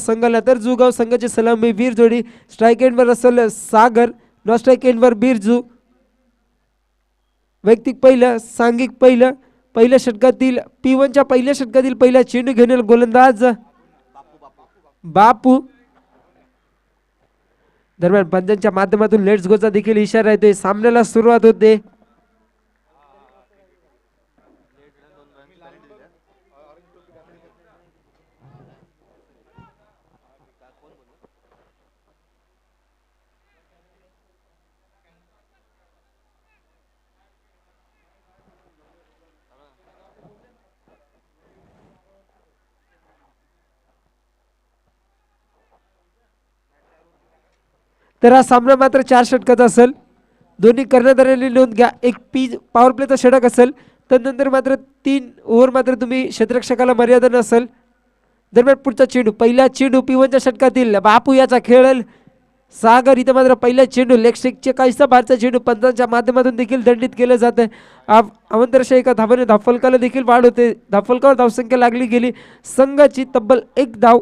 संघाला. तर जुगाव संघाची सलामी वीर जोडी. स्ट्राईक एंडवर असेल सागर, नॉन स्ट्राईक एंडवर बिरजू. वैयक्तिक पहिलं, सांघिक पहिलं. पहिल्या षटकातील P1च्या पहिल्या षटकातील पहिला चेंडू घेऊन गोलंदाज बापू. दरम्यान पंचांच्या माध्यमातून लेट्स गोचा देखील इशारा येतोय. सामन्याला सुरुवात होते. तर हा सामना मात्र 4 षटकाचा असेल. दोन्ही कर्णधारांनी नोंद घ्या. एक पॉवर प्लेचा षटक असेल. त्यानंतर मात्र 3 ओव्हर मात्र तुम्ही क्षेत्ररक्षकाला मर्यादा नसेल. दरम्यान पुढचा चेंडू, पहिला चेंडू P1च्या षटकातील बापू याचा खेळेल. सागर इथं मात्र पहिला चेंडू लेग स्ट्रिकचे काहीसा बाहेरचा चेंडू पंचांच्या माध्यमातून देखील दंडित केलं जातं. अवंतरशा एका धावाने धावफलकाला देखील वाढ होते. धावफलकावर धावसंख्या लागली गेली संघाची तब्बल 1 धाव.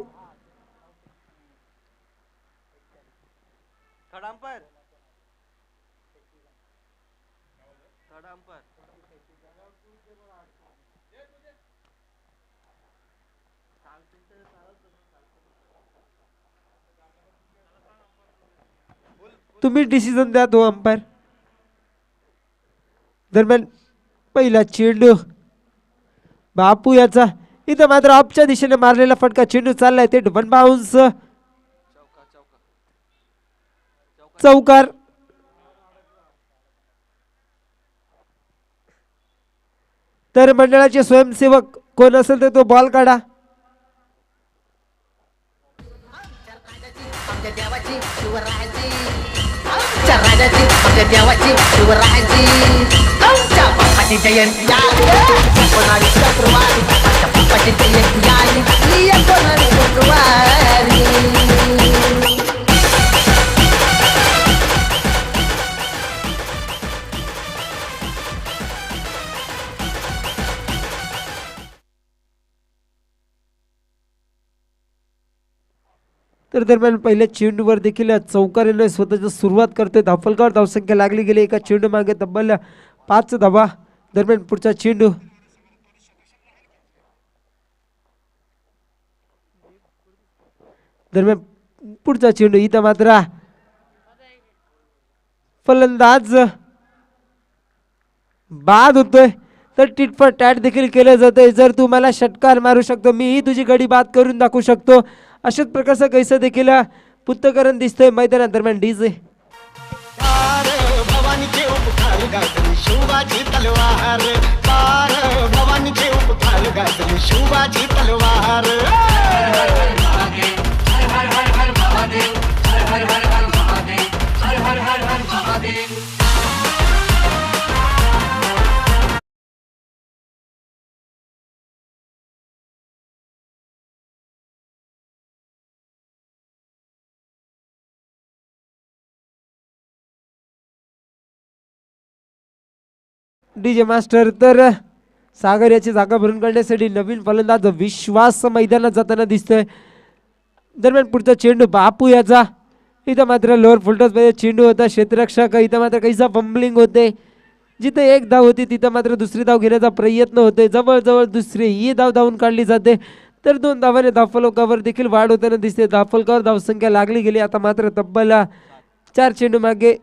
तुम्ही डिसिजन द्या तो अंपायर. दरम्यान पहिला चेंडू बापू याचा इथं मात्र ऑफच्या दिशेने मारलेला फटका. चेंडू चाललाय ते वन बाउन्स, चौकार. तर मंडळाचे स्वयंसेवक कोण असेल तर तो बॉल काढा. राजाची आमच्या देवाची शिवरायाची आमच्या बाप्पाची जयंती कोणाली शुक्रवारी आमच्या बाप्पाची जयंती आली कोणाली शुक्रवारी. तर दरम्यान पहिल्या चेंडूवर देखील चौकारीने स्वतःची सुरुवात करते. धावफलकावर धावसंख्या लागली गेली एका चेंडू मागे तब्बल 5 धावा. दरम्यान पुढचा चेंडू इथं मात्र फलंदाज बाद होतोय. तर टिट फॉर टॅट देखील केलं जातंय. जर तू मला षटकार मारू शकतो मीही तुझी गडी बाद करून दाखवू शकतो. अशाच प्रकारचं कैसे देखील पुत्तकरण दिसतंय मैदानात. दरम्यान डीजे शिवाजी तलवार, भवानीचे उपकार गाजली शिवाजी तलवार. DJ master. तर सागर याची जागा भरून काढण्यासाठी नवीन फलंदाज विश्वास मैदानात जाताना दिसतोय. दरम्यान पुढचा चेंडू बापू याचा इथं मात्र लोअर फुलटॉस मध्ये चेंडू होता. क्षेत्ररक्षक इथं मात्र काहीसा फंबलिंग होते. जिथे 1 धाव होती तिथं मात्र दुसरी धाव घेण्याचा प्रयत्न होते. जवळजवळ दुसरी ही धाव धावून काढली जाते. तर 2 धावाने धावफलकावर देखील वाढ होताना दिसते. धावफलकावर धावसंख्या लागली गेली. आता मात्र तब्बल 4 चेंडू मागे,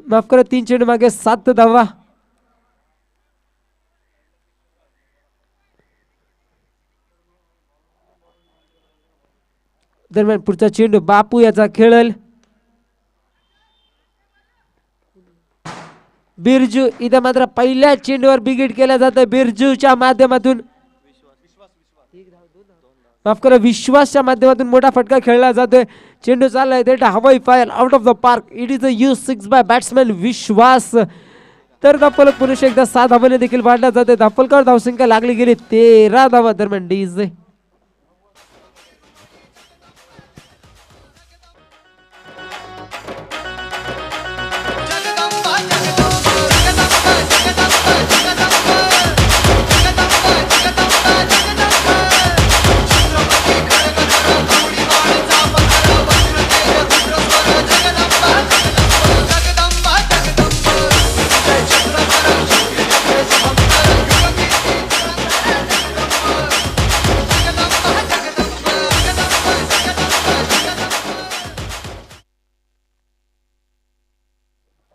माफ करा 3 चेंडू मागे 7 धावा. दरम्यान पुढचा चेंडू बापू याचा खेळल. बिरजू इथं मात्र पहिल्या चेंडूवर बिगिट केला जातं बिरजूच्या माध्यमातून. माफ करा विश्वासच्या माध्यमातून मोठा फटका खेळला जातोय. चेंडू चाललाय ते हवाई fire out of the park. It is a U6 by batsman Vishwas. तर धावफलक पुरुष एकदा 6 धावाने देखील वाढला जाते. धावफलकावर धावसंख्या लागली गेली 13 धावा. दरम्यान डीजे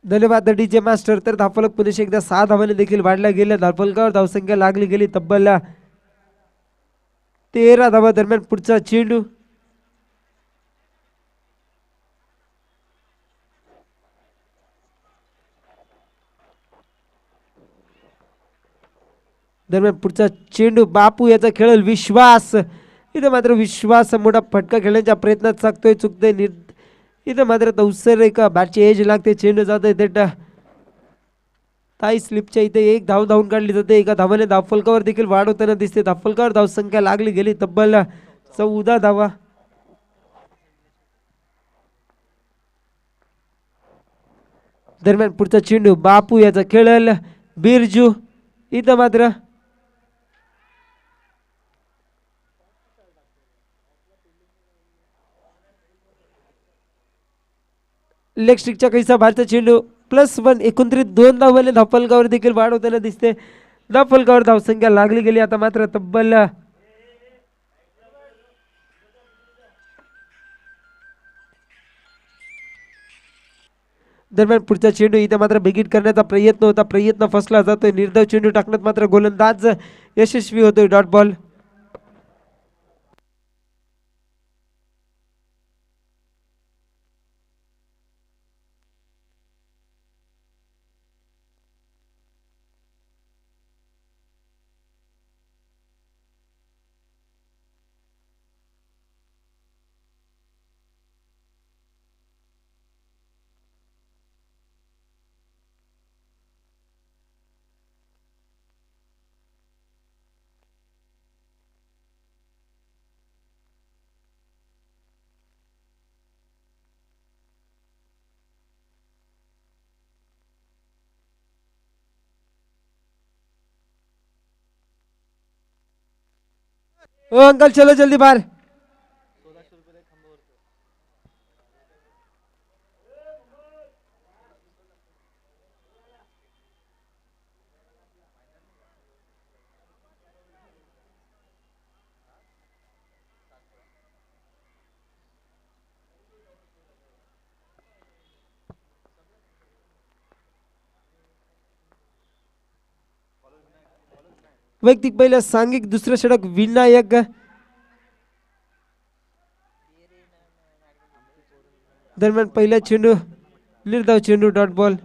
धन्यवाद डीजे मास्टर. तर धावफलक पुन्हा एकदा 6 धावाने देखील वाढल्या गेल्या. धावफलकावर धावसंख्या लागली गेली तब्बल 13 धावा. दरम्यान पुढचा चेंडू बापू याचा खेळल विश्वास. इथं मात्र विश्वास मोठा फटका खेळण्याच्या प्रयत्नात सागतोय, चुकतोय. इथं मात्र तवसर एका बॅटची एज लागते. चेंडू जातोय थेट ताई स्लिपच्या इथे एक धाव धावून काढली जाते. एका धावाने धावफलकावर देखील वाढ होताना दिसते. धावफलकावर धावसंख्या लागली गेली तब्बल 14 धावा. दरम्यान पुढचा चेंडू बापू याचा खेळल बिरजू. इथं मात्र लेग स्टिकच्या कैसा भारतीय चेंडू +1 एकंदरीत 2 धावाने धावफलकावर देखील वाढ होताना दिसते. धावफलकावर धावसंख्या लागली गेली आता मात्र तब्बल दरम्यान पुढचा चेंडू इथे मात्र बिगिट करण्याचा प्रयत्न होता. प्रयत्न फसला जातोय. निर्धाव चेंडू टाकण्यात मात्र गोलंदाज यशस्वी होतोय. Dot ball. ओ अंकल चलो जल्दी बाहर. वैयक्तिक पहिलं सांघिक दुसरं षटक विनायक. दरम्यान पहिला चेंडू निर्धाव चेंडू. Dot ball.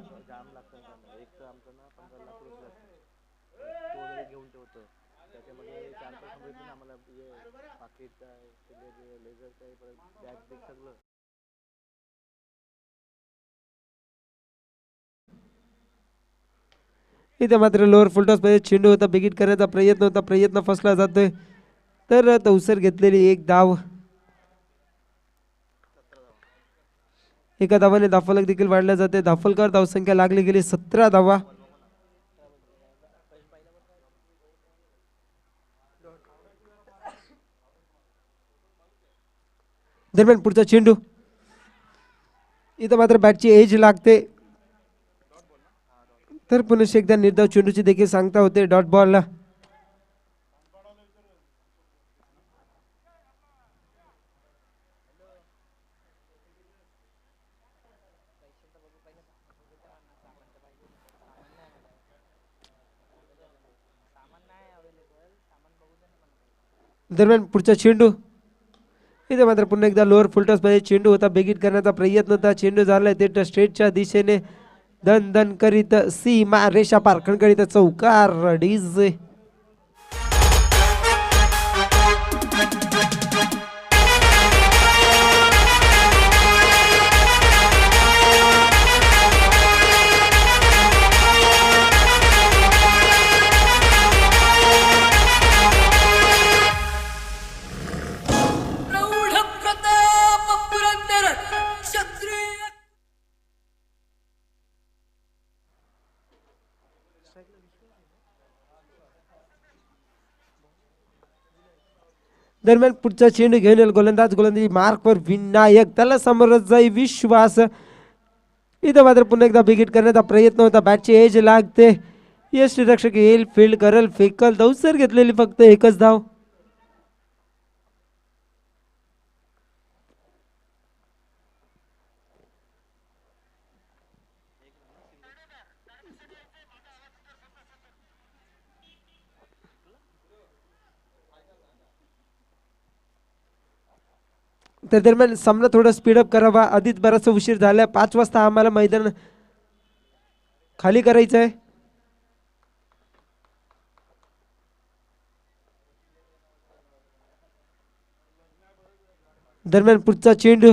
इथे मात्र लोअर फुलटॉस मध्ये चेंडू होता. बिगिट करण्याचा प्रयत्न होता. प्रयत्न फसला जातोय. तर तवसर घेतलेली एक धाव. एका धावाने धावफलक देखील वाढल्या जाते. धावफलकावर धावसंख्या लागली गेली 17 धावा. दरम्यान पुढचा चेंडू इथं मात्र बॅटची एज लागते. तर पुन्हा एकदा निर्धाव चेंडूची देखील सांगता होते. Dot ball. दरम्यान पुढचा चेंडू इथे मात्र पुन्हा एकदा लोअर फुलटॉस मध्ये चेंडू होता. बेगीट करण्याचा प्रयत्न होता. चेंडू झालाय थेट स्ट्रेटच्या दिशेने दन दन करीत सीमा रेषा पार खणखणीत चौकार. डीजे दरम्यान पुढचा चेंडू घेऊन येईल गोलंदाजी मार्कवर विनायक. त्याला समोरच जाई विश्वास. इथं मात्र पुन्हा एकदा बिगिट करण्याचा प्रयत्न होता. बॅटची एज लागते. यष्टीरक्षक येईल फील्ड करल फेकल. दौसर घेतलेली फक्त एकच धाव. त्या दरम्यान सामना थोडा स्पीडअप करावा, आधीच बराचसा उशीर झाला. 5 वाजता आम्हाला मैदान खाली करायचं आहे. दरम्यान पुढचा चेंडू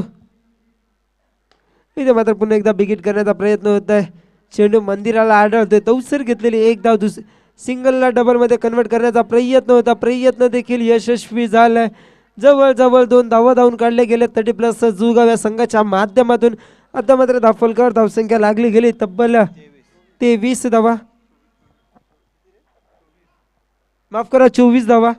इथे मात्र पुन्हा एकदा बिगिट करण्याचा प्रयत्न होत आहे. चेंडू मंदिराला आढळतोय. तवसर घेतलेली एक धाव सिंगलला डबलमध्ये कन्वर्ट करण्याचा प्रयत्न होता. प्रयत्न देखील यशस्वी झालाय. जवळजवळ 2 धावा धावून काढले गेले 30+ जुगाव या संघाच्या माध्यमातून. आता मात्र धावफलकावर धावसंख्या लागली गेली तब्बल 23 धावा, माफ करा 24 धावा.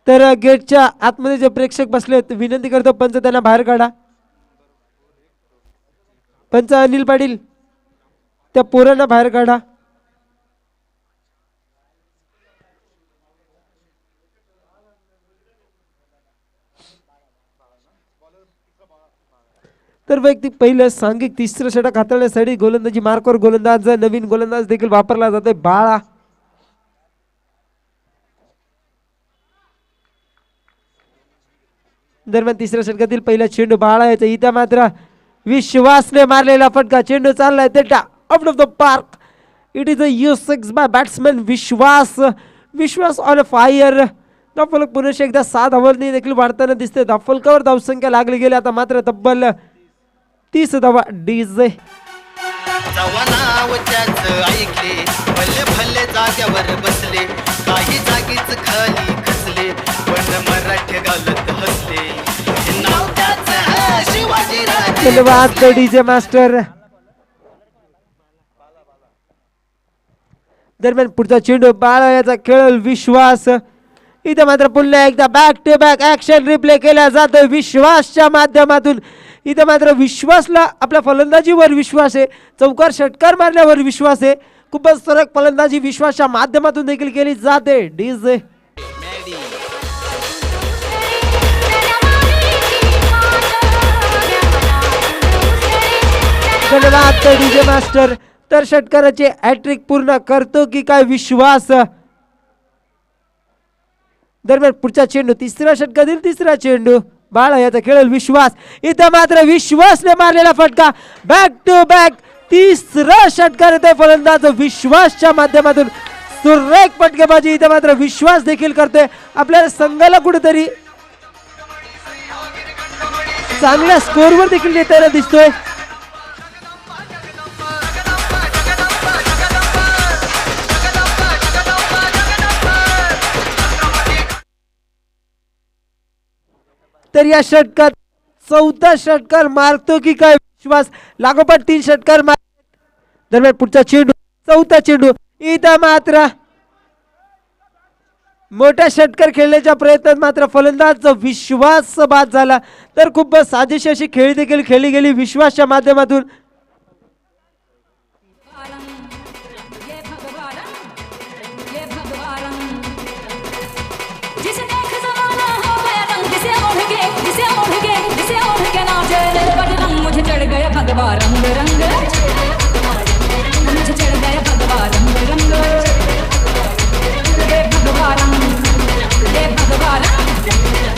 तर गेटच्या आतमध्ये जे प्रेक्षक बसले आहेत विनंती करतो पंच त्यांना बाहेर काढा. पंच अनिल पाटील त्या पोरांना बाहेर काढा. तर वैयक्तिक पहिलं सांघिक तिसरं षटक हाताळण्यासाठी गोलंदाजी मार्कवर गोलंदाज नवीन गोलंदाज देखील वापरला जातोय बाळा. दरम्यान तिसऱ्या षटकातील पहिला चेंडू बाळा याचा. इथं मात्र विश्वासने मारलेला फटका. चेंडू चाललाय तेटा out of the park. It is a U6 by batsman Vishwas on fire. धावफलक पुन्हा एकदा 7 धावांनी देखील वाढताना दिसते. धावफलकावर धावसंख्या लागली गेली आता मात्र तब्बल 30 धावा. डीजे नाव त्याच ऐकले, भले भले जाग्यावर बसले, काही जागीच खाली खचले, पण मराठी गालत हसले. नाव त्याच शिवाजी राजे. धन्यवाद डीजे मास्टर. दरम्यान पुढचा चेंडू बाळा याचा खेळ विश्वास. इथे मात्र पुन्हा एकदा back to back action replay केला जातोय विश्वासच्या माध्यमातून. इथे मात्र विश्वासला आपल्या फलंदाजीवर विश्वास आहे. चौकार षटकार मारण्यावर विश्वास आहे. खूपच सरक फलंदाजी विश्वासच्या माध्यमातून देखील केली जाते. डीजे धन्यवाद डीजे मास्टर. तर षटकाराचे हॅट्रिक पूर्ण करतो की काय विश्वास. दरम्यान पुढचा चेंडू तिसऱ्या षटकातील तिसरा चेंडू बाळा याचा खेळ विश्वास. इथं मात्र विश्वासने मारलेला फटका. बॅक टू बॅक तिसरा षटकार येतोय फलंदाज विश्वासच्या माध्यमातून. सुरेख फटकेबाजी इथं मात्र विश्वास देखील करतोय. आपल्या संघाला कुठेतरी चांगल्या स्कोरवर देखील नेताना दिसतोय. तर या षटकात 4था षटकार मारतो की काय विश्वास. लागोपाठ 3 षटकार मार. दरम्यान पुढचा चेंडू 4था चेंडू. इथं मात्र मोठा षटकार खेळण्याच्या प्रयत्नात मात्र फलंदाज विश्वास बाद झाला. तर खूप साजेशी अशी खेळी देखील खेळली गेली विश्वासच्या माध्यमातून. मुझे चढ़ गया भगवा रंग रंग, मुझे चढ़ गया भगवा रंग रंग, हे भगवा रंग, हे भगवा रंग.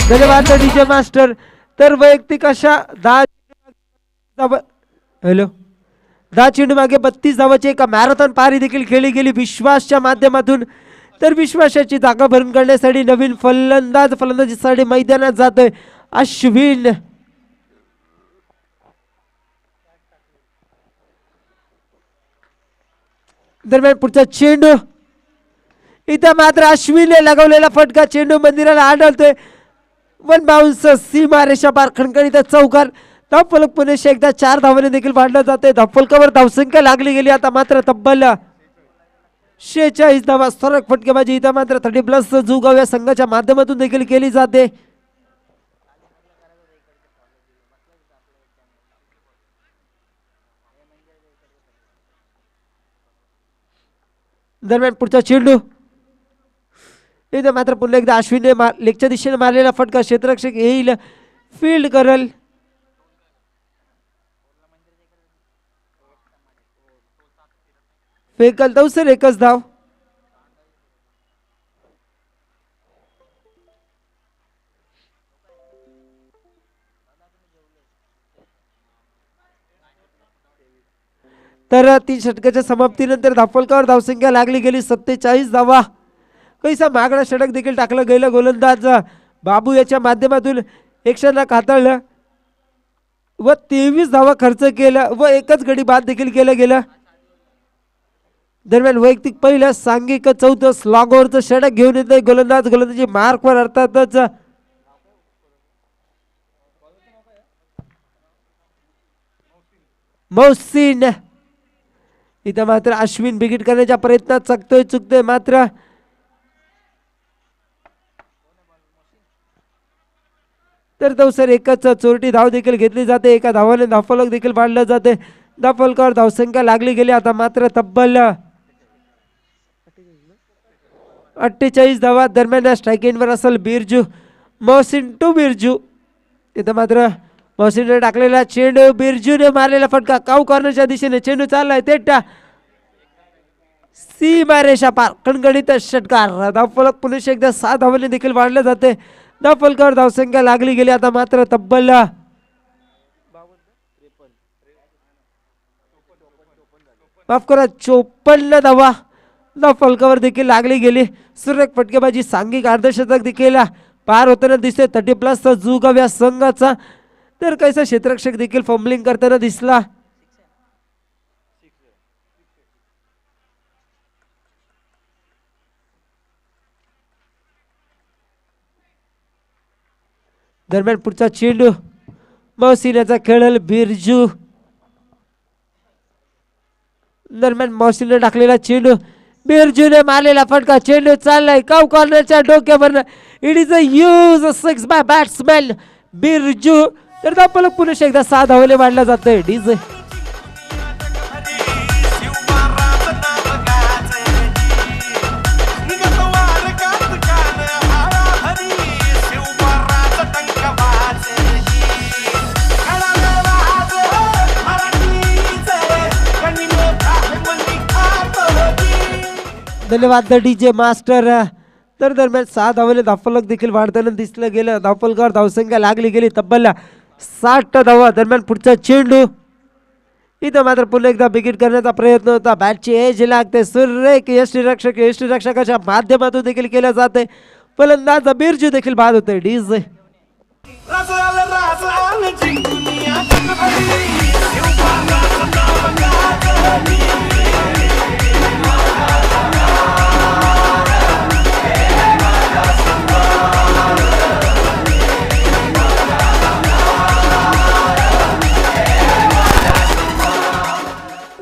धन्यवाद डीजे मास्टर. तर वैयक्तिक अशा 10 चेंडू मागे 32 धावाची एका मॅरेथॉन पारी देखील खेळली गेली विश्वासच्या माध्यमातून. तर विश्वासाची जागा भरून काढण्यासाठी नवीन फलंदाजीसाठी मैदानात जातोय अश्विन. दरम्यान पुढचा चेंडू. इथं मात्र अश्विनने लगवलेला फटका. चेंडू मंदिराला आढळतोय. 1 बाउन्स सीमारेषा पार खणखणीत चौकार. धावफलक पुन्हा एकदा 4 धावांनी देखील वाढलं जाते. धावफलकावर धावसंख्या लागली गेली आता मात्र तब्बल 46 धावा. सरक फटकेबाजी इथं मात्र 30+ जुगाव या संघाच्या माध्यमातून देखील केली जाते. दरम्यान पुढचा चेंडू इथं मात्र पुन्हा एकदा अश्विनने लेगच्या दिशेने मारलेला फटका क्षेत्ररक्षक येईल फील्ड करल. फेकल तवसर एकच धाव. तर 3 षटकाच्या समाप्तीनंतर धापलकावर धावसंख्या लागली गेली 47 धावा. कैसा मागणा षटक देखील टाकलं गेलं. गोलंदाज बाबू याच्या माध्यमातून एक षटक हाताळलं व 23 धावा खर्च केला व एकच गडी बाद देखील केलं गेलं. दरम्यान वैयक्तिक पहिलं सांघिक चौथं स्लॉगवरचं षटक घेऊन येते गोलंदाजी मार्कवर अर्थातच मौसिन. इथं मात्र अश्विन बिगिट करण्याच्या प्रयत्नात चुकतोय मात्र तर तवसर एकच चोरटी धाव देखील घेतली जाते. एका धावाने धावफलक देखील पाडलं जाते. धावफलकावर धावसंख्या लागली गेली आता मात्र तब्बल 48 धावा. दरम्यान स्ट्राईक एंडवर असेल बिरजू. मोहसिन टू बिरजू. इथं मात्र मोहसिनने टाकलेला चेंडू बिरजूने मारलेला फटका काऊ कॉर्नरच्या दिशेने चेंडू चाललाय तेटा सीमारेषा पार कणगणित षटकार. धावफलक पुन्हा एकदा 7 धावांनी देखील वाढले जाते. धावफलकावर धावसंख्या लागली गेली आता मात्र तब्बल 54 धावा धावफलकावर देखील लागली गेली. सुरेख फटकेबाजी सांघिक अर्धशतक देखील पार होताना दिसते 30+ जुगाव्या संघाचा. तर कैसा क्षेत्ररक्षक देखील फंबलिंग करताना दिसला. दरम्यान पुढचा चेंडू मौसिनाचा खेळल बिरजू. दरम्यान मौसिने टाकलेला चेंडू बिरजूने मारलेला फटका चेंडू चाललाय काऊ कॉर्नरच्या डोक्यावर. It is a huge 6 by batsman Birju. तर धावफलक पुन्हा एकदा 6 धावाने वाढला जातोय. डीजे धन्यवाद डीजे मास्टर. तर दरम्यान 6 धावाने धावफलक देखील वाढताना दिसलं गेलं. धावफलकावर धावसंख्या लागली गेली तब्बल 60 धावा. दरम्यान पुढचा चेंडू इथं मात्र पुन्हा एकदा बिगिट करण्याचा प्रयत्न होता. बॅटची एज लागते. सुरेख यष्टीरक्षकाच्या माध्यमातून देखील केलं जाते. फलंदाज बिरजू देखील बाद होते. डीजे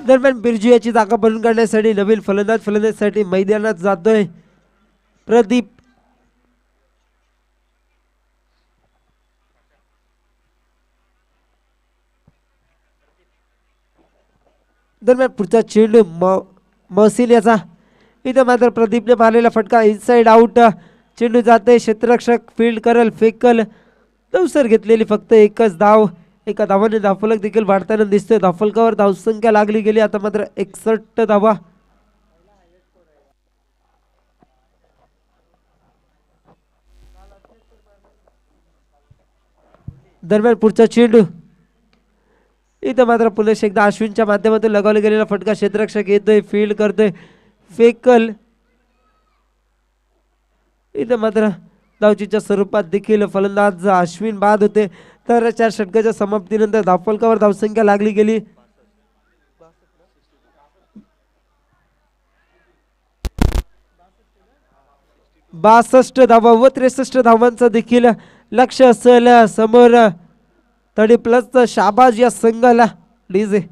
दरम्यान बिरजू याची जागा भरून काढण्यासाठी नवीन फलंदाजसाठी मैदानात जातोय प्रदीप. दरम्यान पुढचा चेंडू महसिन याचा. इथं मात्र प्रदीपने मारलेला फटका इनसाइड आउट. चेंडू जाते क्षेत्ररक्षक फील्ड करल फेकल. तवसर घेतलेली फक्त एकच धाव. एका धावाने धावफलक देखील वाढताना दिसतोय. धावफलकावर धावसंख्या लागली गेली आता मात्र 61 धावा. दरम्यान पुढचा चेंडू इथं मात्र पुन्हा एकदा अश्विनच्या माध्यमातून लगावला गेलेला फटका क्षेत्ररक्षक येतोय फील्ड करतोय फेकल. इथं मात्र धावचीच्या स्वरूपात देखील फलंदाज अश्विन बाद होते. तर 4 षटकाच्या समाप्तीनंतर धावफलकावर धावसंख्या लागली गेली 62 धावा व 63 धावांचा देखील लक्ष असेल समोर. 30+ शाबाज या संघाला. डीजे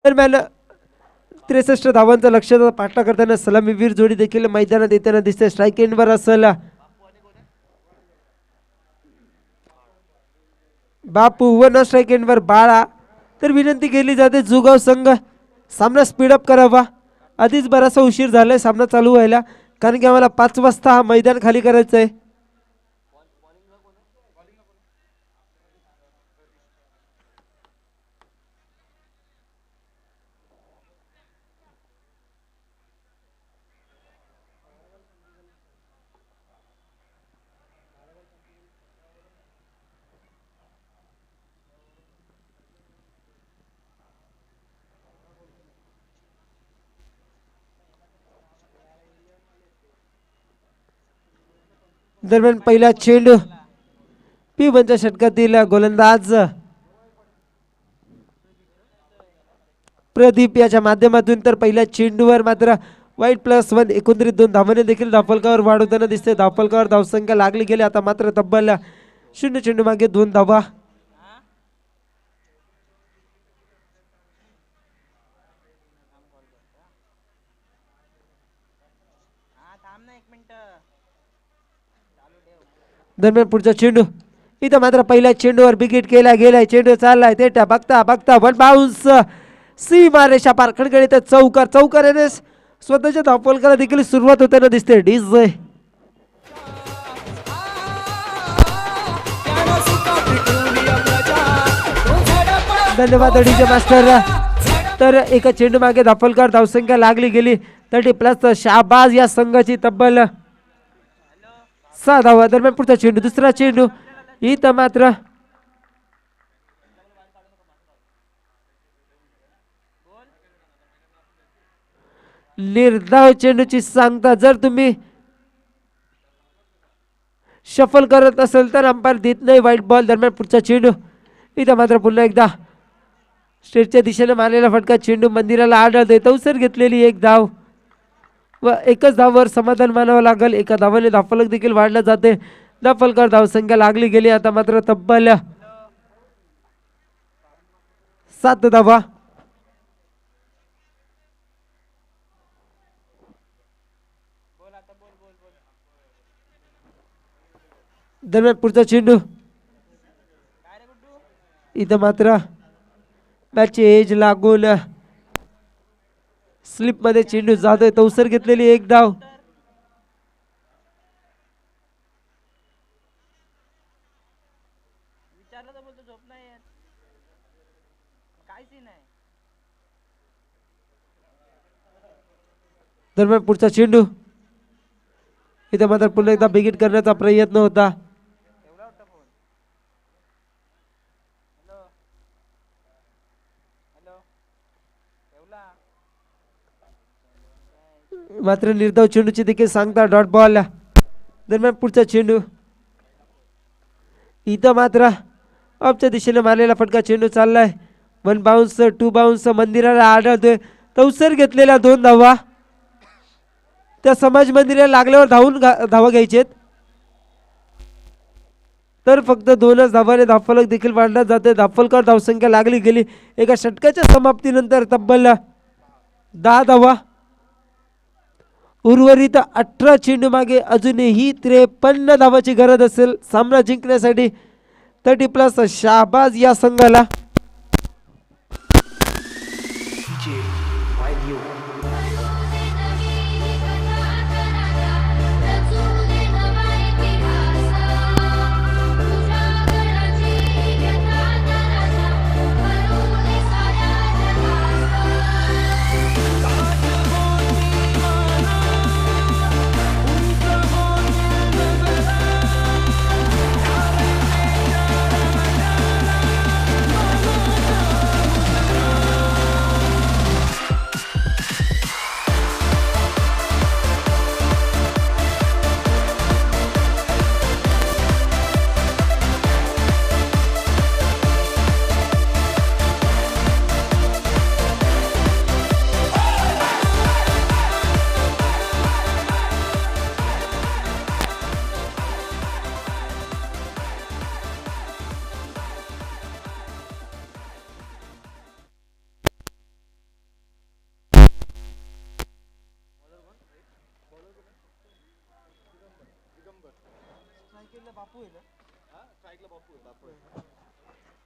दरम्यान 63 धावांचा लक्ष्याचा पाठला करताना सलामीवीर जोडी देखील मैदानात येताना दिसते. स्ट्राईक एंडवर असेल बापू व न स्ट्राईक एंडवर बाळा. तर विनंती केली जाते जुगाव संघ सामना स्पीडअप करावा. आधीच बराचसा उशीर झालाय सामना चालू व्हायला, कारण की आम्हाला 5 वाजता हा मैदान खाली करायचं आहे. दरम्यान पहिला चेंडू P1च्या षटकातील गोलंदाज प्रदीप याच्या माध्यमातून. तर पहिल्या चेंडूवर मात्र वाईट +1 एकंदरीत 2 धावांनी देखील धावफलकावर वाढवताना दिसते. धावफलकावर धावसंख्या लागली गेली. आता मात्र तब्बल 0 चेंडू मागे 2 धावा. दरम्यान पुढचा चेंडू इथं मात्र पहिल्या चेंडूवर विकेट केला गेलाय. चेंडू चाललाय तेटा बघता बघता वन बाउन्स सीमा रेषा पार खडखडीत चौकार. चौकार येणे स्वतःच्या धावफलकाला देखील सुरुवात होताना दिसते. डीजे धन्यवाद डीजे मास्टर. तर एका चेंडू मागे धावफलकावर धावसंख्या लागली गेली. 30+ शाबाज या संघाची तब्बल 6 धावा. दरम्यान पुढचा चेंडू दुसरा चेंडू इथं मात्र निर्धाव चेंडूची सांगता जर तुम्ही शफल करत असेल तर अंपायर देत नाही वाईट बॉल. दरम्यान पुढचा चेंडू इथं मात्र पुन्हा एकदा स्ट्रेटच्या दिशेने मारलेला फटका चेंडू मंदिराला आढळते. तवसर घेतलेली 1 धाव व एकच धावावर समाधान मानावं लागेल. एका धावाने धावफलक देखील वाढला जाते. धावफलकावर धावसंख्या लागली गेली. आता मात्र तब्बल 7 धावा. दरम्यान पुढचा चेंडू इथं मात्र मॅचची एज लागून स्लिप मध्ये चेंडू जातोय. तवसर घेतलेली 1 धाव. दरम्यान पुढचा चेंडू इथं मात्र पुन्हा एकदा बिगिट करण्याचा प्रयत्न होता. मात्र निर्धाव चेंडूची देखील सांगता डॉट बॉल. दरम्यान पुढचा चेंडू इथं मात्र ऑफच्या दिशेने मारलेला फटका चेंडू चाललाय. 1 बाउन्स 2 बाउन्स मंदिराला आढळतोय. तवसर घेतलेल्या 2 धावा. त्या समाज मंदिराला लागल्यावर धावा घ्यायचेत. तर फक्त 2च धावाने धावफलक देखील वाढला जाते. धावफलकावर धावसंख्या लागली गेली. एका षटकाच्या समाप्तीनंतर तब्बल 10 धावा. उर्वरित 18 चेंडू मागे अजूनही 53 धावाची गरज असेल सामना जिंकण्यासाठी. 30+ शाबाज या संघाला.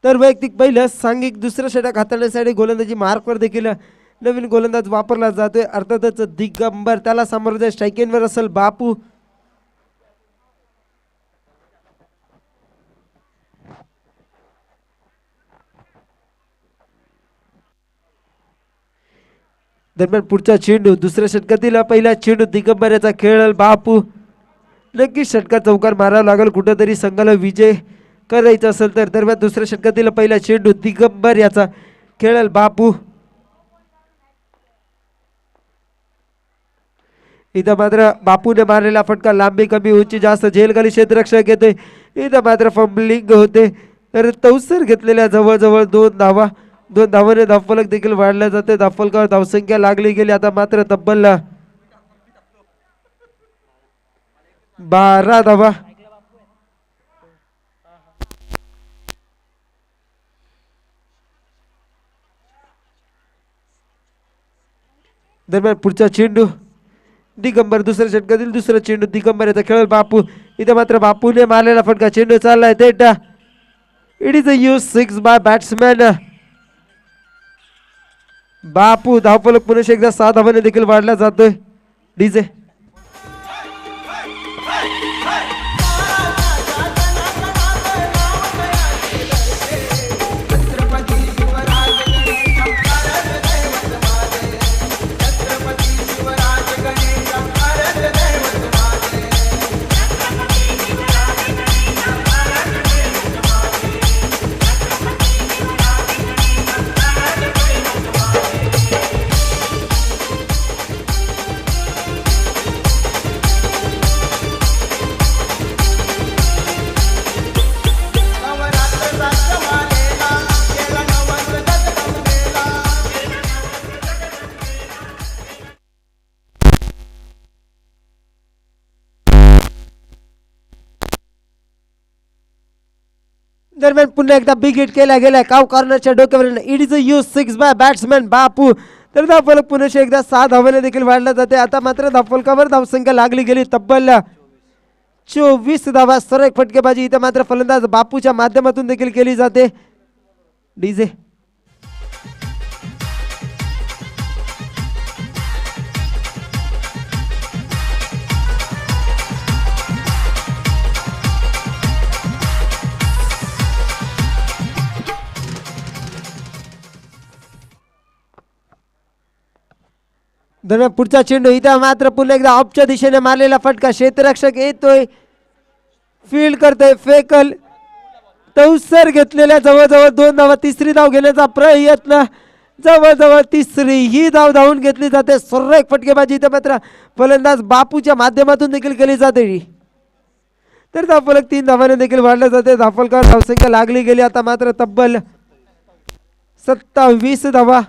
तर वैयक्तिक पहिलं सांघिक दुसऱ्या षटक हाताळण्यासाठी गोलंदाजी मार्कवर देखील नवीन गोलंदाज वापरला जातोय. अर्थातच दिगंबर त्याला समोर स्ट्राईकिंगवर असेल बापू. दरम्यान पुढचा चेंडू दुसऱ्या षटकातील पहिला चेंडू दिगंबर याचा खेळ बापू. नक्कीच षटकात चौकार मारावा लागेल कुठेतरी संघाला विजय करायचा असेल तर. दरम्यान दुसऱ्या षटकातील पहिला चेंडू दिगंबर याचा खेळ बापू. इथं मात्र बापूने मारलेला फटका लांबी कमी उंची जास्त झेलखाली क्षेत्ररक्षक येतोय. इथं मात्र फंबलिंग होते. तर तवसर घेतलेल्या जवळजवळ 2 धावा. 2 धावाने धावफलक देखील वाढला जाते. धावफलकावर धावसंख्या लागली गेली. आता मात्र तब्बल 12 धावा. दरम्यान पुढचा चेंडू दिगंबर दुसऱ्या षटकातील दुसरा चेंडू दिगंबर याचा खेळ बापू. इथे मात्र बापूने मारलेला फटका चेंडू चाललाय थेट. It is a huge 6 by batsman Bapu. धावफलक पुन्हा एकदा 6 धावाने देखील वाढला जातोय. डीजे दरम्यान पुन्हा एकदा बिग हिट केला गेलाय काव कॉर्नरच्या डोक्यावर. It is a huge 6 by batsman Bapu. तर धावफलक पुन्हा एकदा 6 धावाने देखील वाढला जाते. आता मात्र धावफलकावर धावसंख्या लागली गेली तब्बल 24 धावा. सरळ फटकेबाजी इथं मात्र फलंदाज बापूच्या माध्यमातून देखील केली जाते. डीजे दरम्यान पुढचा चेंडू इथं मात्र पुन्हा एकदा ऑफच्या दिशेने मारलेला फटका. क्षेत्ररक्षक येतोय फील्ड करतोय फेकल. तवसर घेतलेल्या जवळजवळ 2 धावा. तिसरी धाव घेण्याचा प्रयत्न. जवळजवळ तिसरी ही धाव धावून घेतली जाते. सुरेख फटकेबाजी इथं मात्र फलंदाज बापूच्या माध्यमातून देखील केली जाते. तर धावफलक 3 धावाने देखील वाढले जाते. धावफलकावर धावसंख्या लागली गेली. आता मात्र तब्बल 27 धावा.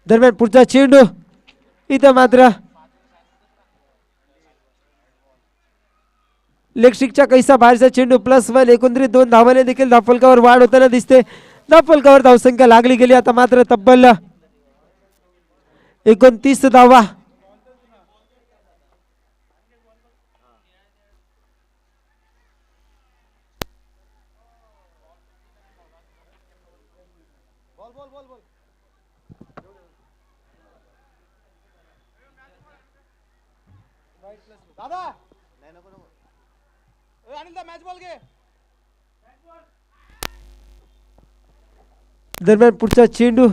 दरम्यान पुढचा चेंडू इथं मात्र लेगस्टिकच्या कैसा बाहेरचा चेंडू +1. एकंदरीत 2 धावाने देखील धावफलकावर वाढ होताना दिसते. धावफलकावर धावसंख्या लागली गेली. आता मात्र तब्बल 29 धावा. दरम्यान पुढचा चेंडू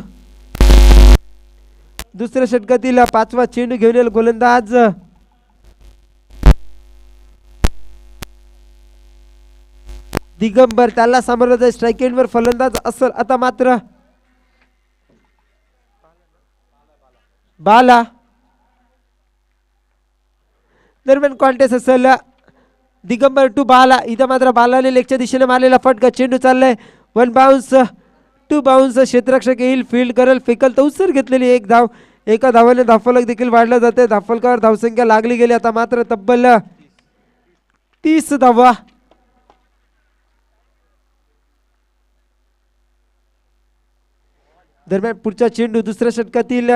दुसऱ्या षटकातील 5वा चेंडू घेऊन येईल गोलंदाज दिगंबर. त्याला सामोरं स्ट्राईक एंडवर फलंदाज असेल आता मात्र बाला. दरम्यान कॉन्टेस्ट असेल दिगंबर टू बाला. इथं मात्र बालाने लेगच्या दिशेने मारलेला फटका. चेंडू चाललाय 1 बाउन्स 2 बाउन्स. क्षेत्ररक्षक येईल फील्ड करेल फेकल. तवसर घेतलेली 1 धाव. एका धावाने धावफलक देखील वाढला जाते. धावफलकावर धावसंख्या लागली गेली. आता मात्र तब्बल 30 धावा. दरम्यान पुढचा चेंडू दुसऱ्या षटकातील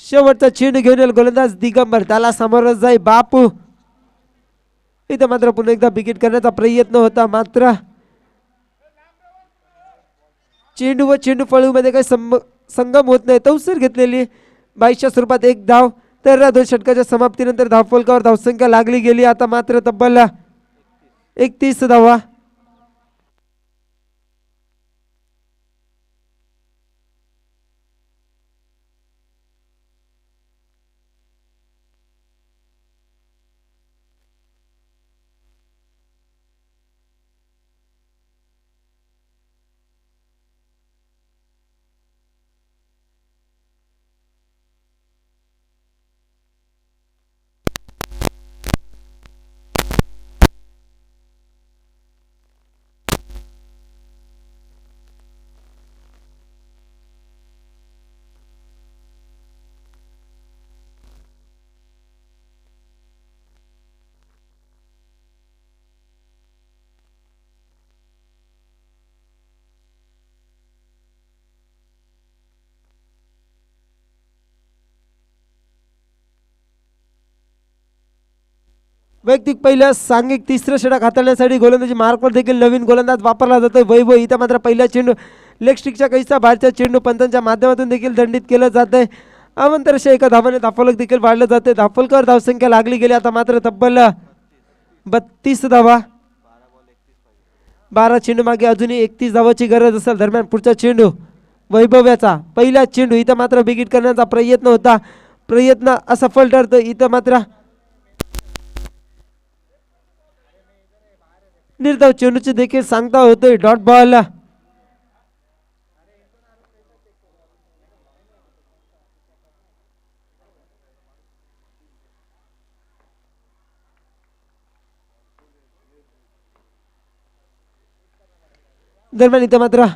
शेवटचा चेंडू घेऊन येईल गोलंदाज दिगंबर, त्याला समोरच जाई बापू. इथं मात्र पुन्हा एकदा विकेट करण्याचा प्रयत्न होता, मात्र चेंडू व चेंडू फळीमध्ये काही संगम होत नाही. तवसर घेतलेली 22च्या स्वरूपात एक धाव. तर 2 षटकाच्या समाप्तीनंतर धावफलकावर धावसंख्या लागली गेली. आता मात्र तब्बल 31 धावा. वैयक्तिक पहिल्या सांघिक तिसरं षटक हाताळण्यासाठी गोलंदाजी मार्कवर देखील नवीन गोलंदाज वापरला जातोय वैभव. इथं मात्र पहिला चेंडू लेग स्टिकच्या कैसा बाहेरच्या चेंडू पंतांच्या माध्यमातून देखील दंडित केलं जात आहे. अवंतरशा एका धावाने धावफलक देखील वाढलं जाते. धावफलकावर धावसंख्या लागली गेली. आता मात्र तब्बल 32 धावा. 12 चेंडू मागे अजूनही 31 धावाची गरज असेल. दरम्यान पुढचा चेंडू वैभव्याचा पहिला चेंडू. इथं मात्र विकेट करण्याचा प्रयत्न होता, प्रयत्न असफल ठरतो. इथं मात्र निर्धाव चेंडूची देखील सांगता होतोय डॉट बॉल. दरम्यान इथं मात्र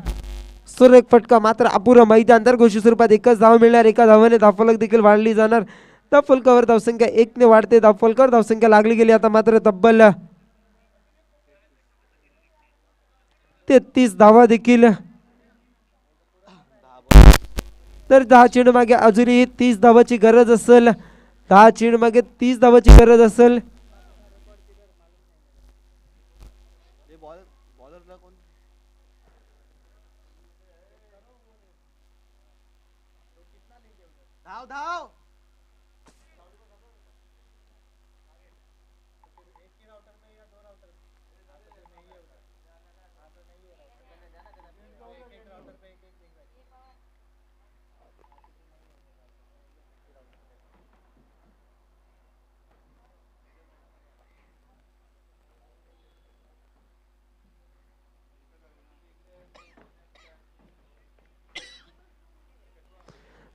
एक फटका, मात्र अपुरा मैदान. तर घोषित स्वरूपात एकच धाव मिळणार. एका धावाने धावफलक देखील वाढली जाणार. धावफलकावर धावसंख्या 1 ने वाढते. धावफलकावर धावसंख्या लागली गेली. आता मात्र तब्बल 33 धावा देखील. तर 10 चेंडू मागे अजूनही 30 धावाची गरज असेल. 10 चेंडू मागे 30 धावाची गरज असेल. धाव धाव.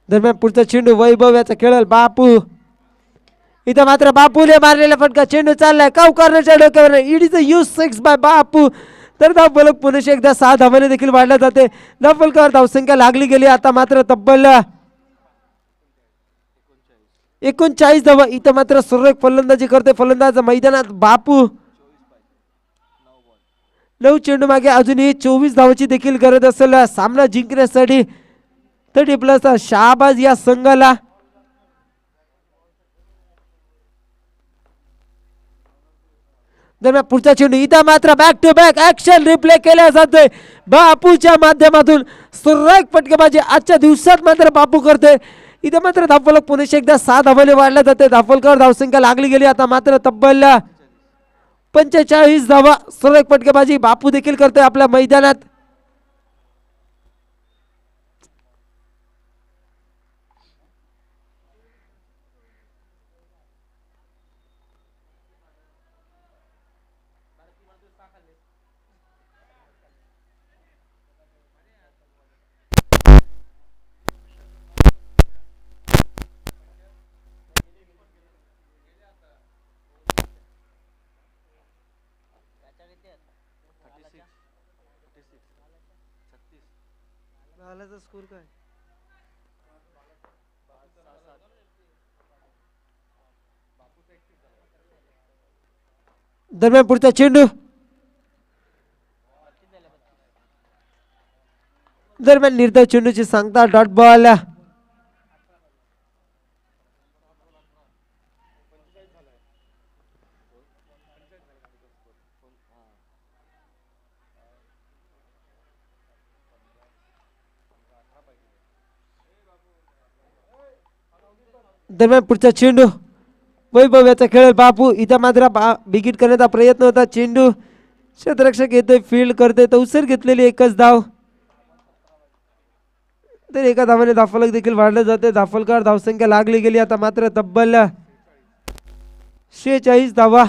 दरम्यान पुढचा चेंडू वैभव याचा खेळल बापू. इथं मात्र बापूने मारलेला फटका. चेंडू चाललाय कावकारच्या डोक्यावर. It is a huge 6 by Bapu. तर धावफलक पुन्हा एकदा 6 धावाने देखील वाढला जाते. धावफलकावर धावसंख्या लागली गेली. आता मात्र तब्बल 39 धावा. इथं मात्र सुरेख फलंदाजी करते फलंदाज मैदानात बापू. 9 चेंडू मागे अजूनही 24 धावाची देखील गरज असेल सामना जिंकण्यासाठी. 30+ शाहबाज या संघाला. दरम्यान पुढचा चेंडू. इथं मात्र back to back action replay केल्या जातोय बापूच्या माध्यमातून. सुरेख फटकेबाजी आजच्या दिवसात मात्र बापू करते. इथं मात्र धावफलक पुन्हा एकदा 6 धावाने वाढला जाते. धावफलकावर धावसंख्या लागली गेली. आता मात्र तब्बल 45 धावा. सुरेख फटकेबाजी बापू देखील करतोय आपल्या मैदानात. स्कोर काय दरम्यान पुढचा चेंडू. दरम्यान निर्धाव चेंडूची सांगता डॉट बॉल. दरम्यान पुढचा चेंडू वैभव याचा खेळ बापू इथं मात्र बिगिट करण्याचा प्रयत्न होता. चेंडू क्षेत्ररक्षक येतोय फील्ड करतोय तवसर घेतलेली एकच धाव. तर एका धावाने धाफलक देखील वाढलं जाते. धाफलकर धावसंख्या लागली गेली आता मात्र तब्बल 46 धावा.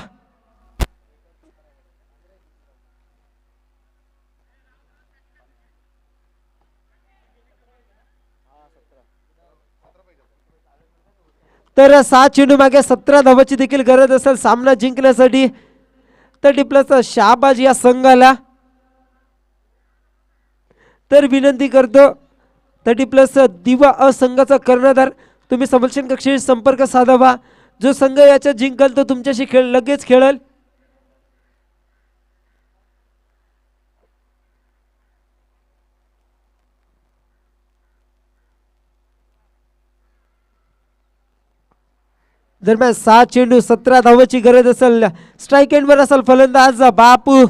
तर 6 चेंडू मागे 17 धावाची देखील गरज असेल सामना जिंकण्यासाठी. 30+ शाबाज या संघाला. तर विनंती करतो 30+ दिवा असंघाचा कर्णधार तुम्ही समर्थन कक्षाशी संपर्क साधावा. जो संघ याच्या जिंकल तो तुमच्याशी लगेच खेळल. दरम्यान 6 चेंडू 17 धावाची गरज असेल. स्ट्राईक एंडवर असेल फलंदाज बापू.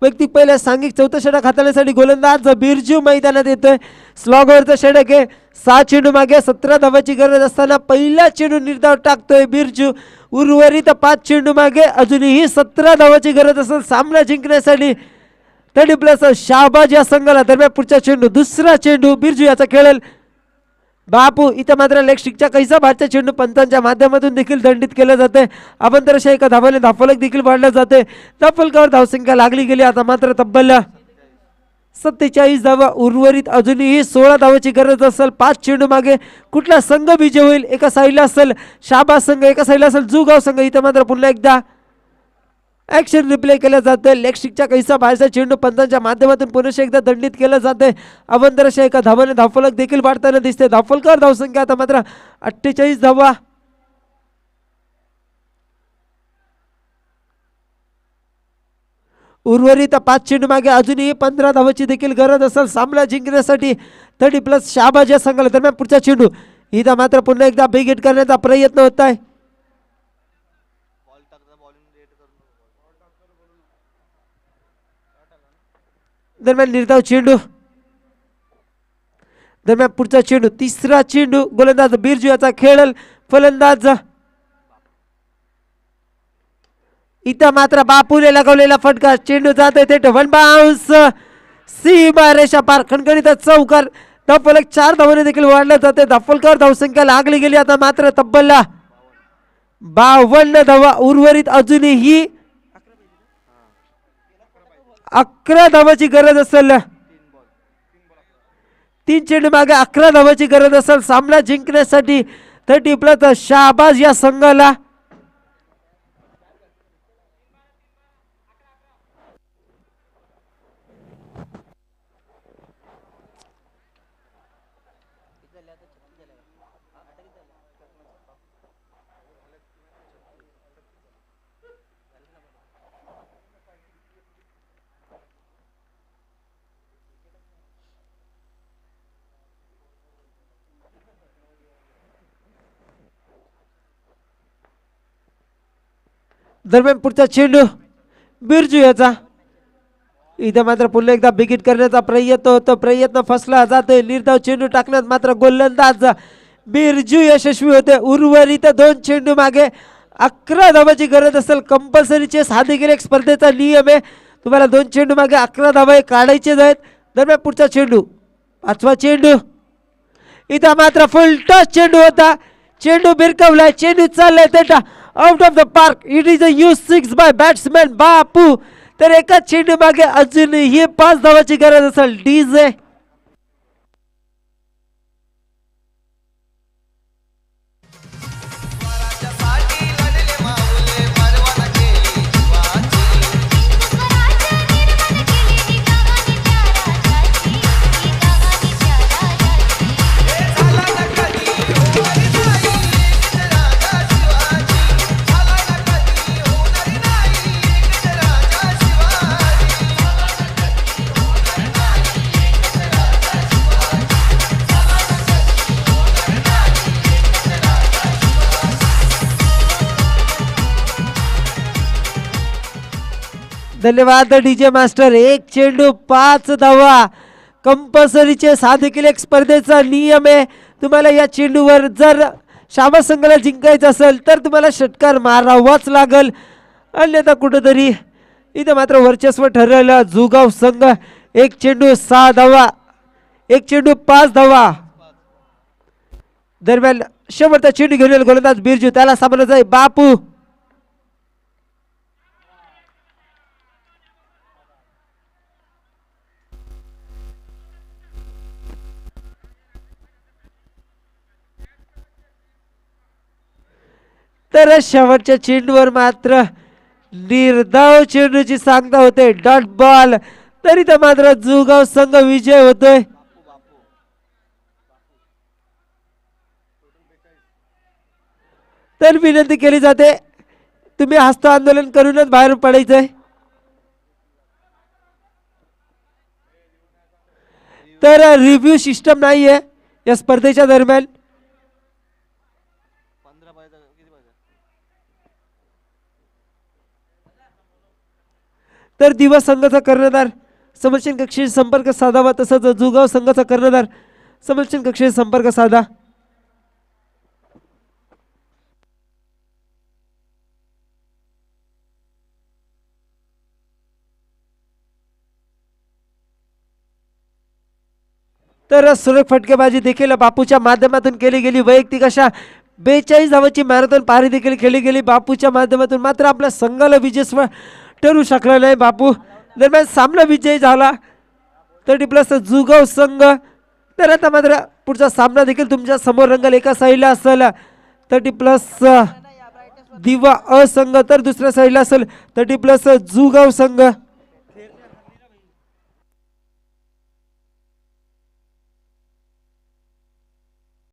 व्यक्ती पहिल्या सांघिक चौथा षटक हाताळण्यासाठी गोलंदाज बिरजू मैदानात येतोय. स्लॉगवरचा षटक आहे. 6 चेंडू मागे 17 धावाची गरज असताना पहिला चेंडू निर्धाव टाकतोय बिरजू. उर्वरित 5 चेंडू मागे अजूनही 17 धावाची गरज असेल सामना जिंकण्यासाठी. 30+ शाहबाज या संघाला. दरम्यान पुढचा चेंडू दुसरा चेंडू बिरजू याचा खेळेल बापू. इथं मात्र लेग स्टिकच्या कैसा भाटचा चेंडू पंचांच्या माध्यमातून देखील दंडित केलं जाते. अभंतरशा एका धावाने धाफलक देखील वाढलं जाते. धाफलकावर धावसंख्या लागली गेली आता मात्र तब्बल 47 धावा. उर्वरित अजूनही 16 धावाची गरज असेल. 5 चेंडू मागे कुठला संघ विजय होईल. एका साईडला असेल शाहबाज संघ एका साईडला असेल जुगाव संघ. इथं मात्र पुन्हा एकदा ऍक्शन रिप्ले केलं जातं. लेग स्टिकच्या कैसा बाहेरचा चेंडू पंचांच्या माध्यमातून पुन्हा एकदा दंडित केलं जाते. अवंतरशा एका धावाने धावफलक देखील वाढताना दिसते. धावफलकर धावसंख्या आता मात्र 48 धावा. उर्वरित 5 चेंडू मागे अजूनही 15 धावाची देखील गरज असेल सामना जिंकण्यासाठी. 30+ शाहबाज या संघाला. दरम्यान पुढचा चेंडू इथं मात्र पुन्हा एकदा बिग करण्याचा प्रयत्न होत आहे. दरम्यान निर्धाव चेंडू. दरम्यान पुढचा चेंडू तिसरा चेंडू गोलंदाज बिरजू याचा खेळल फलंदाज. इथं मात्र बापूने लगवलेला फटका. चेंडू जातोय थेट वन बाउन्स. सीमा रेषा पार खणखणीत चौकार. धावफलक 4 धावाने देखील वाढले जाते. धावफलकर धावसंख्या लागली गेली आता मात्र तब्बल 52 धावा. उर्वरित अजूनही 11 धावाची गरज असेल. 3 चेंडू मागे 11 धावाची गरज असेल सामना जिंकण्यासाठी. 30+ शाहबाज या संघाला. दरम्यान पुढचा चेंडू बिरजू याचा. इथं मात्र पुन्हा एकदा बिगिट करण्याचा प्रयत्न होतो. प्रयत्न फसला जातोय. निर्धाव चेंडू टाकण्यात मात्र गोलंदाज बिरजू यशस्वी होते. उर्वरित 2 चेंडू मागे 11 धावाची गरज असेल. कंपल्सरी चेस हा देखील एक स्पर्धेचा नियम आहे. तुम्हाला 2 चेंडू मागे 11 धावा काढायचे आहेत. दरम्यान पुढचा चेंडू, पाचवा चेंडू. इथं मात्र फुल टच चेंडू होता. चेंडू भिरकवलाय, चेंडू चाललाय तेटा out of the park. It is a huge 6 by batsman Bapu. तर एकाच चेंडू मागे अजूनही 5 धावाची गरज असेल. डीजे स्वराज्यासाठी लढले माऊले परवाना केली जीवाची. झाला ना कधी होणारी नाही एकच राजा शिवाजी. झाला ना कधी होणारी नाही एकच राजा शिवाजी. धन्यवाद डीजे मास्टर. एक चेंडू 5 धावा कंपल्सरीचे 6 देखील एक स्पर्धेचा नियम आहे. तुम्हाला या चेंडूवर जर शाबा संघाला जिंकायचं असेल तर तुम्हाला षटकार मारावाच लागल, अन्यथा कुठंतरी इथं मात्र वर्चस्व ठरलेला जुगाव संघ. एक चेंडू 6 धावा, एक चेंडू 5 धावा. दरम्यान शेवटचा चेंडू घेऊन गोलंदाज बिरजू, त्याला सामोरं जाई बापू. तर शेवटच्या चेंडूवर मात्र निर्धाव चेंडूची सांगता होते, डॉट बॉल. तरी तर मात्र जुगाव संघ विजय होतोय. तर विनंती केली जाते, तुम्ही हस्त आंदोलन करूनच बाहेर पडायचंय. तर रिव्ह्यू सिस्टम नाहीये या स्पर्धेच्या दरम्यान. तर दिवस संघाचा कर्णधार समर्थन कक्षेशी संपर्क साधावा, तसंच जुगाव संघाचा कर्णधार समर्थन कक्षेशी संपर्क साधा. तर सुरेख फटकेबाजी देखील बापूच्या माध्यमातून केली गेली. वैयक्तिक अशा 42 धावाची मॅरेथॉन पारी देखील खेळली गेली बापूच्या माध्यमातून. मात्र आपल्या संघाला विजयस्व ठरू शकला नाही बापू. दरम्यान सामना विजयी झाला 30+ जुगाव संघ. तर आता मात्र पुढचा सामना देखील तुमच्या समोर रंगल. एका साईडला असेल 30+ दिवा अ संघ, तर दुसऱ्या साईडला असेल 30+ जुगाव संघ.